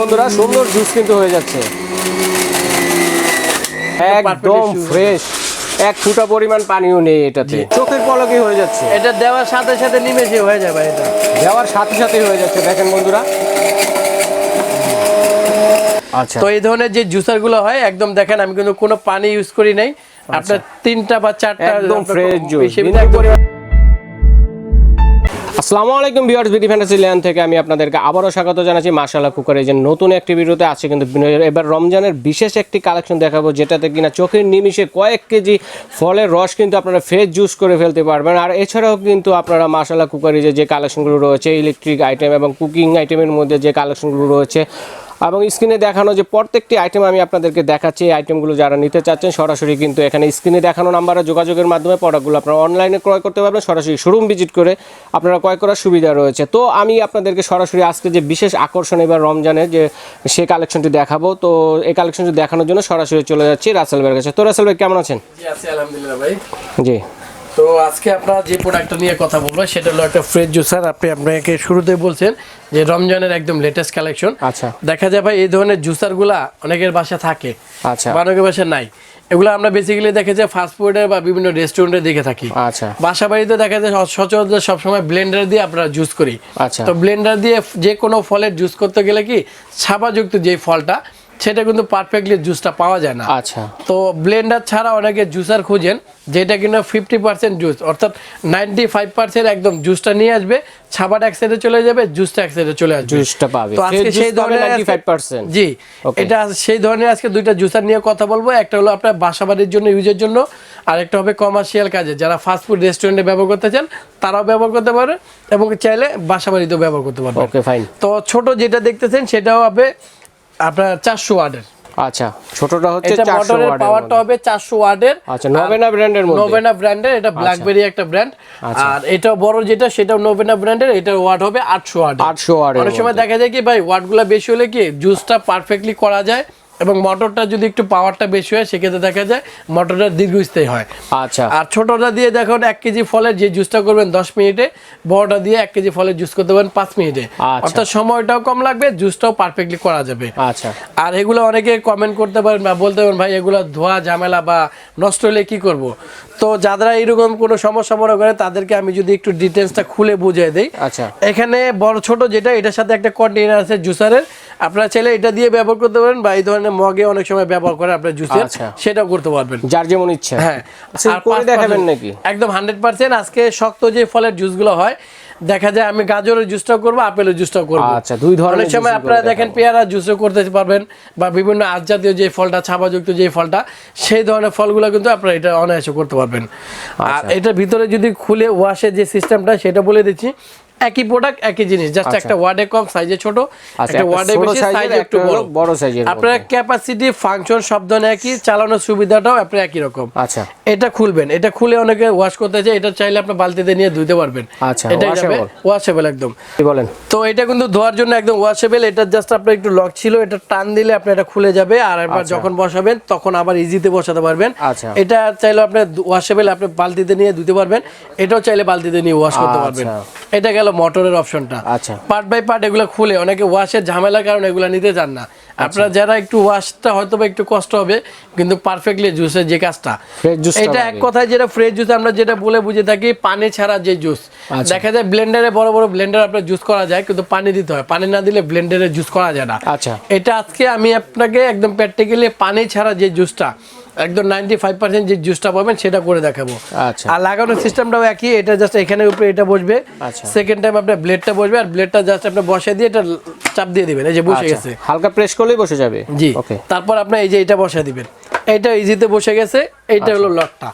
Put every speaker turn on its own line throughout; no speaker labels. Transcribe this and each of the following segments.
বন্ধুরা সুন্দর জুস কিন্তু হয়ে যাচ্ছে, একদম ফ্রেশ, এক ফুটা পরিমাণ পানিও নেই এটাতে, চোখের পলকে হয়ে যাচ্ছে।
এটা দেওয়ার সাথে সাথে নিমেষে হয়ে যাবে, এটা
দেওয়ার সাথে সাথে হয়ে যাচ্ছে, দেখেন বন্ধুরা। আচ্ছা,
তো এই ধরনের যে জুসার গুলো হয় একদম দেখেন আমি কিন্তু কোনো পানি ইউজ করি নাই, আপনার 3টা বা 4টা
একদম ফ্রেশ জুস। আসসালামু আলাইকুম ভিউয়ার্স, বিডি ফ্যান্টাসিল্যান্ড থেকে আমি আপনাদেরকে আবারও স্বাগত জানাচ্ছি। মাশাআল্লাহ কুকারের যে নতুন একটি ভিডিওতে আছে কিন্তু এবার রমজানের বিশেষ একটি কালেকশন দেখাবো, যেটাতে কিনা চোখের নিমিষে কয়েক কেজি ফলের রস কিন্তু আপনারা ফ্রেশ জুস করে ফেলতে পারবেন। আর এছাড়াও কিন্তু আপনারা মাশাআল্লাহ কুকারের যে কালেকশনগুলো রয়েছে, ইলেকট্রিক আইটেম এবং কুকিং আইটেমের মধ্যে যে কালেকশনগুলো রয়েছে এবং স্ক্রিনে দেখানো যে প্রত্যেকটি আইটেম আমি আপনাদেরকে দেখাচ্ছি। এই আইটেমগুলো যারা নিতে চাচ্ছেন সরাসরি কিন্তু এখানে স্ক্রিনে দেখানো নাম্বারে যোগাযোগের মাধ্যমে প্রোডাক্টগুলো আপনারা অনলাইনে ক্রয় করতে পারবেন, সরাসরি শোরুম ভিজিট করে আপনারা ক্রয় করার সুবিধা রয়েছে। তো আমি আপনাদেরকে সরাসরি আজকে যে বিশেষ আকর্ষণ এবার রমজানের যে সে কালেকশনটি দেখাবো, তো এই কালেকশনটি দেখানোর জন্য সরাসরি চলে যাচ্ছি রাসেল ভাইয়ের কাছে। তো রাসেল ভাই কেমন আছেন?
জি আছি আলহামদুলিল্লাহ ভাই।
জি,
তো আজকে আপনারা যে প্রোডাক্টটা নিয়ে কথা বলবো সেটা হলো একটা ফ্রেশ জুসার। আপনাকে শুরুতেই বলছেন যে রমজানের একদম লেটেস্ট কালেকশন।
আচ্ছা,
দেখা যায় ভাই এই ধরনের জুসারগুলা অনেকের বাসা থাকে,
আচ্ছা,
বা অনেকের বাসা নাই। এগুলো আমরা বেসিক্যালি দেখে যে ফাস্ট ফুডের বা বিভিন্ন রেস্টুরেন্টে দেখে থাকি।
আচ্ছা,
বাসা বাড়িতে দেখা যায় সচরাচর সবসময় ব্লেন্ডার দিয়ে আপনারা জুস করি।
আচ্ছা,
তো ব্লেন্ডার দিয়ে যে কোনো ফলের জুস করতে গেলে কি ছাপাযুক্ত যে ফলটা সেটা কিন্তু পারফেক্টলি জুসটা পাওয়া যায় না।
আচ্ছা,
তো ব্লেন্ডার ছাড়া অনেকে জুসার খুঁজেন যেটা কিনা 50% জুস, অর্থাৎ 95% একদম জুসটা নিয়ে আসবে, ছাপাটা এক সাইডে চলে যাবে, জুসটা এক সাইডে চলে আসবে,
জুসটা পাবে।
তো আজকে সেই ধরনের
95%।
জি, এটা সেই ধরনের আজকে দুইটা জুসার নিয়ে কথা বলবো। একটা হলো আপনার বাসাবাড়ির জন্য ইউজের জন্য, আর একটা হবে কমার্শিয়াল কাজে, যারা ফাস্ট ফুড রেস্টুরেন্টে ব্যবহার করতে চান তারাও ব্যবহার করতে পারে এবং চাইলে বাসাবাড়িতেও ব্যবহার করতে পারবে।
Okay fine.
তো ছোট যেটা দেখতেছেন সেটাও হবে আপনার 400 ওয়াটের।
আচ্ছা, ছোটটা হচ্ছে
এটা
400
মোটরের
ওয়াটের,
পাওয়ারটা হবে 400 ওয়াটের।
আচ্ছা, নোভেনা ব্র্যান্ডের মধ্যে,
নোভেনা ব্র্যান্ডের, এটা ব্ল্যাকবেরি একটা ব্র্যান্ড। আর এটা বড় যেটা সেটাও নোভেনা ব্র্যান্ডের, এটার ওয়াট হবে 800 ওয়াট।
800 ওয়াট।
অনেক সময় দেখা যায় কি ভাই ওয়াটগুলো বেশি হলে কি জুসটা পারফেক্টলি করা যায়, এবং মোটরটা যদি একটু পাওয়ারটা বেশি হয় সেক্ষেত্রে দেখা যায় মোটরটা দীর্ঘস্থায়ী হয়।
আচ্ছা,
আর ছোটটা দিয়ে দেখুন 1 কেজি ফলের যে জুসটা করবেন 10 মিনিটে, বড়টা দিয়ে 1 কেজি ফলের জুস করতে পারেন 5 মিনিটে। অর্থাৎ সময়টাও কম লাগবে, জুসটাও পারফেক্টলি করা যাবে।
আচ্ছা,
আর এগুলো অনেকে কমেন্ট করতে পারেন বা বলতে পারেন ভাই এগুলো ধোয়া ঝামেলা বা নষ্ট হলে কি করব। তো যারা এরকম কোনো সমস্যা মনে করে তাদেরকে আমি যদি একটু ডিটেলসটা খুলে বুঝিয়ে দেই।
আচ্ছা,
এখানে বড় ছোট যেটা, এটার সাথে একটা কন্টেইনার আছে জুসারের, আপনারা চাইলে এটা দিয়ে ব্যবহার করতে পারেন, বা এই ধরনের মগে অনেক সময় ব্যবহার করে আপনার জুসের, সেটাও করতে পারবেন
যার যেমন ইচ্ছা।
হ্যাঁ,
আর করে দেখাবেন নাকি?
একদম 100%। আজকে শক্ত যে ফলের জুসগুলো হয়, দেখা যায় আমি গাজরের জুসটাও করবো, আপেলের জুসটাও করবো।
আচ্ছা, দুই ধরনের।
অনেক সময় আপনারা দেখেন পেয়ারা জুসও করতে পারবেন, বা বিভিন্ন আঁশ জাতীয় যে ফলটা, ছাপাযুক্ত যে ফলটা, সেই ধরনের ফলগুলো কিন্তু আপনারা এটা অনায়াসে করতে পারবেন। আর এটার ভিতরে যদি খুলে ওয়াশের যে সিস্টেমটা সেটা বলে দিচ্ছি। একই প্রোডাক্ট একই জিনিস, জাস্ট একটা ওয়ার্ডে কম, সাইজে ছোট, একটা ওয়ার্ডে বেশি, সাইজে একটু বড় সাইজের। আপনার ক্যাপাসিটি, ফাংশন সব ধরনের একই, চালানোর সুবিধাটাও আপনার একই রকম।
আচ্ছা,
এটা খুলবেন, এটা খুলে অনেকে ওয়াশ করতে চায়, এটা চাইলে আপনি বালতিতে নিয়ে ধুতে পারবেন।
আচ্ছা,
এটা যাবে ওয়াশেবল একদম।
কি বলেন?
তো এটা কিন্তু ধোয়ার জন্য একদম ওয়াশেবল। এটা জাস্ট আপনার একটু লক ছিল, এটা টান দিলে আপনি এটা খুলে যাবে, আর একবার যখন বসাবেন তখন আবার ইজিতে বসাতে পারবেন।
আচ্ছা,
এটা চাইলে আপনি ওয়াশেবল, আপনি বালতিতে নিয়ে ধুতে পারবেন, এটাও চাইলে বালতিতে নিয়ে ওয়াশ করতে পারবেন। এটা গেল মোটরের অপশনটা।
আচ্ছা,
পার্ট বাই পার্ট এগুলো খুলে, অনেকে ওয়াশের ঝামেলার কারণে এগুলো নিতে চান না। আপনারা যারা একটু ওয়াশটা হয়তো বা একটু কষ্ট হবে, কিন্তু পারফেক্টলি জুসের যে কাজটা, এটা এক কথায় যেটা ফ্রেশ জুস আমরা যেটা বলে বুঝে থাকি, পানি ছাড়া যে জুস। দেখা যায় ব্লেন্ডারে, বড় বড় ব্লেন্ডার আপনার জুস করা যায়, কিন্তু পানি দিতে হয়, পানি না দিলে ব্লেন্ডারে জুস করা যায় না।
আচ্ছা,
এটা আজকে আমি আপনাকে একদম প্র্যাকটিক্যালি পানি ছাড়া যে জুসটা, একদম 95% যে জুসটা পাবেন সেটা করে দেখাবো।
আচ্ছা,
আর লাগানোর সিস্টেমটাও একই, এটা জাস্ট এখানে উপরে এটা বসবে।
আচ্ছা,
সেকেন্ড টাইম আপনার ব্লেডটা বসবে, আর ব্লেডটা জাস্ট আপনি বসিয়ে দিয়ে এটা চাপ দিয়ে দিবেন, এই যে বসে গেছে,
হালকা প্রেস করলেই বসে যাবে।
জি,
ওকে।
তারপর আপনি এই যে এটা বসিয়ে দিবেন, এটা ইজিতে বসে গেছে। এইটা হলো লকটা,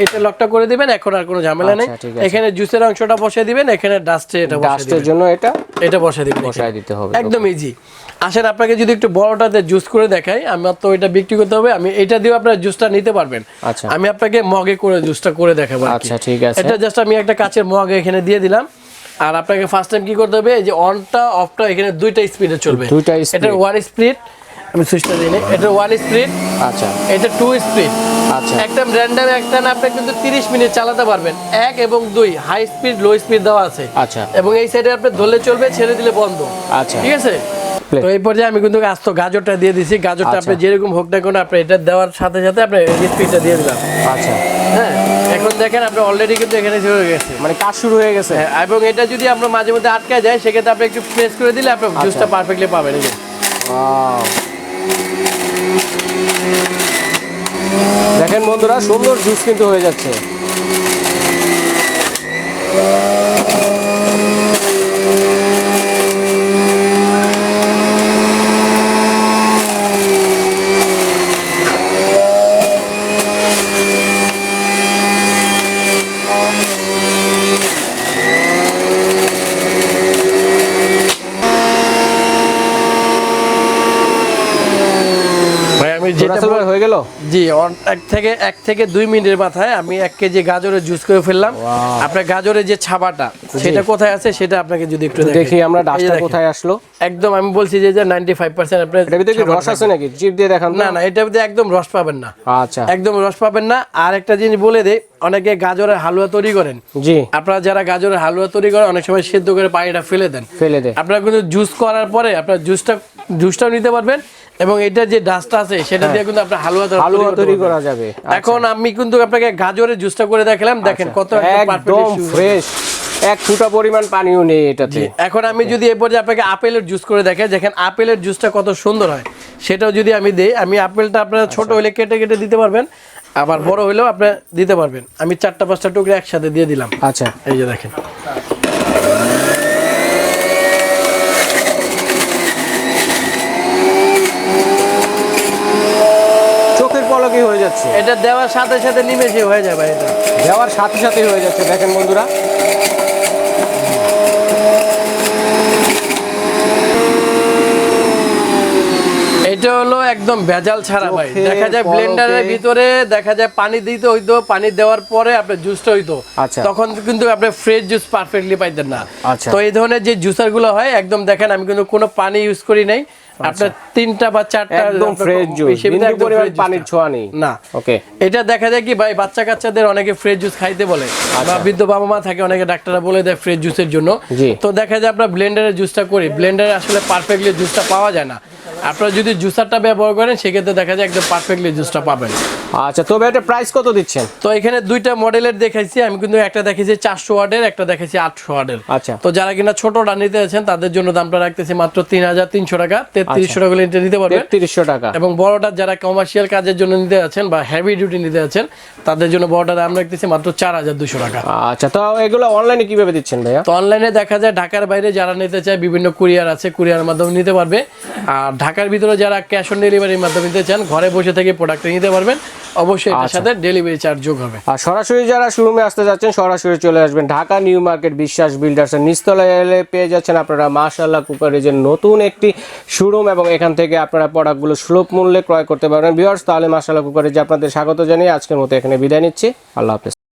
এটা লকটা করে দিবেন, এখন আর কোনো ঝামেলা নেই। এখানে জুসের অংশটা বসিয়ে দিবেন, এখানে ডাস্টে এটা বসিয়ে দিবেন,
জন্য এটা
বসিয়ে দিবেন,
বসায় দিতে হবে,
একদম ইজি। আসেন আপনাকে যদি একটু বড়টাতে জুস করে দেখাই, আমার তো এটা বিক্রি করতে হবে, আমি এটা দিয়ে আপনারা জুসটা নিতে পারবেন।
আচ্ছা,
আমি আপনাকে মগে করে জুসটা করে দেখাবো।
আচ্ছা, ঠিক আছে।
এটা জাস্ট আমি একটা কাচের মগ এখানে দিয়ে দিলাম। আর আপনাকে ফার্স্ট টাইম কি করতে হবে, এই যে অনটা অফটা এখানে দুইটা স্পিডে চলবে। এটা 1 স্পিড, আমি সুইচটা দিই, এটা 1 স্পিড।
আচ্ছা,
এটা 2 স্পিড।
আচ্ছা,
একদম র্যান্ডম একটা না, আপনি কিন্তু 30 মিনিট চালাতে পারবেন। 1 এবং 2 হাই স্পিড, লো স্পিড দেওয়া আছে।
আচ্ছা,
এবং এই সাইডে আপনি ধরলে চলবে, ছেড়ে দিলে বন্ধ।
আচ্ছা,
ঠিক আছে। তো এই পর্যায়ে আমি কিন্তু আস্ত গাজরটা দিয়ে দিছি। গাজরটা আপনি যেরকম হোক না কেন আপনি এটা দেওয়ার সাথে সাথে আপনি স্পিডটা দিয়ে দিলাম।
আচ্ছা
হ্যাঁ, এখন দেখেন আপনি অলরেডি কিন্তু এখানে শুরু হয়ে গেছে,
মানে কাজ শুরু হয়ে গেছে।
এবং এটা যদি আমরা মাঝে মধ্যে আটকে যায় সেক্ষেত্রে আপনি একটু প্রেস করে দিলে আপনি জুসটা পারফেক্টলি পাবেন। এই যে
দেখেন বন্ধুরা, সুন্দর জুস কিন্তু হয়ে যাচ্ছে। হয়ে গেল
জি, এক থেকে 2 মিনিটের মাথায় আমি 1 কেজি গাজরের জুস করে ফেললাম। আপনার গাজরের যে ছাবাটা সেটা কোথায় আছে সেটা আপনাকে যদি একটু
দেখি আমরা, ডাস্টটা কোথায় আসলো।
একদম আমি বলছি যে 95% আপনার
এটার ভিতরে কি রস আছে নাকি? জিভ দিয়ে দেখান।
না না, এটার ভিতরে একদম রস পাবেন না।
আচ্ছা,
একদম রস পাবেন না। আর একটা জিনিস বলে দেই, অনেকে গাজরের হালুয়া তৈরি করেন।
জি,
আপনারা যারা গাজরের হালুয়া তৈরি করেন অনেক সময় সিদ্ধ করে পানিটা ফেলে দেন। আপনারা কিন্তু জুস করার পরে আপনার জুসটাও নিতে পারবেন, এবং এটা যে ডাস্টটা আছে সেটা দিয়ে কিন্তু আপনার হালুয়া
তৈরি করা যাবে।
এখন আমি কিন্তু আপনাকে গাজরের জুসটা করে দেখালাম, দেখেন কত
একদম ফ্রেশ, এক ফুটা পরিমাণ পানিও নেই এটাতে।
এখন আমি যদি এরপর যে আপনাকে আপেলের জুস করে দেখাই, দেখেন আপেলের জুসটা কত সুন্দর হয় সেটাও যদি আমি দেই। আমি আপেলটা আপনারা ছোট হলে কেটে কেটে দিতে পারবেন, আবার বড় হলেও আপনি দিতে পারবেন। আমি 4-5টা টুকরো একসাথে দিয়ে দিলাম।
আচ্ছা,
এই যে দেখেন
পলকে হয়ে যাচ্ছে।
এটা দেওয়ার সাথে সাথে নিমেষে হয়ে যাবে, এটা
দেওয়ার সাথে সাথে হয়ে যাচ্ছে। দেখেন বন্ধুরা,
এটা হলো একদম ভেজাল ছাড়া ভাই। দেখা যায় ব্লেন্ডারের ভিতরে দেখা যায় পানি দিতে হইতো, পানি দেওয়ার পরে আপনার জুসটা হইতো, তখন কিন্তু আপনি ফ্রেশ জুস পারফেক্টলি পাইতেন না। তো এই ধরনের যে জুসার গুলো হয় একদম, দেখেন আমি কিন্তু কোনো পানি ইউজ করি নাই। আপনার 3টা বা 4টা
একদম ফ্রেশ জুস, বিন্দু পরিমাণ পানির ছোঁয়া নেই
না।
ওকে,
এটা দেখা যায় কি ভাই, বাচ্চা কাচ্চাদের অনেকে ফ্রেশ জুস খাইতে বলে, বা বৃদ্ধ বাবা মা থাকে অনেকে, ডাক্তাররা বলে দেয় ফ্রেশ জুসের জন্য। তো দেখা যায় আমরা ব্লেন্ডারে জুসটা করি, ব্লেন্ডারে আসলে পারফেক্টলি জুসটা পাওয়া যায় না। আপনারা যদি জুসারটা ব্যবহার করেন সেক্ষেত্রে দেখা যায় একদম পারফেক্টলি জুসটা পাবেন।
আচ্ছা, তবে এটা প্রাইস কত দিচ্ছেন?
তো এখানে 2টা মডেলের দেখাইছি আমি, কিন্তু একটা দেখাইছি 400 ওয়াটের, একটা দেখাইছি 800 ওয়াটের।
আচ্ছা,
তো যারা কিনা ছোটটা নিতে আছেন তাদের জন্য দামটা রাখতেছি মাত্র 3300 টাকা। 3300 টাকা নিতে নিতে পারবেন,
3300 টাকা।
এবং বড়টা যারা কমার্শিয়াল কাজের জন্য নিতে আছেন বা হেভি ডিউটি নিতে আছেন তাদের জন্য বড়টা দাম রাখতেছি মাত্র 4200 টাকা।
আচ্ছা, তো এগুলো অনলাইনে কিভাবে দিচ্ছেন ভাইয়া?
তো অনলাইনে দেখা যায় ঢাকার বাইরে যারা নিতে চায় বিভিন্ন কুরিয়ার আছে, কুরিয়ারের মাধ্যমে নিতে পারবে। আর ঢাকার ভিতরে যারা ক্যাশ অন ডেলিভারির মাধ্যমে নিতে চান ঘরে বসে থেকে প্রোডাক্টটা নিতে পারবেন, অবশ্যই এর সাথে ডেলিভারি চার্জ যোগ হবে।
আর সরাসরি যারা শোরুমে আসতে যাচ্ছেন সরাসরি চলে আসবেন ঢাকা নিউ মার্কেট বিশ্বাস বিল্ডার্সের নিচতলায় এলে পেয়ে যাচ্ছেন আপনারা মাশাআল্লাহ কুকারেজের নতুন একটি শোরুম, এবং এখান থেকে আপনারা প্রোডাক্টগুলো সুলভ মূল্যে ক্রয় করতে পারবেন। ভিউয়ার্স, তাহলে মাশাআল্লাহ কুকারেজে আপনাদের স্বাগত জানিয়ে আজকের মতো এখানে বিদায় নিচ্ছি। আল্লাহ হাফেজ।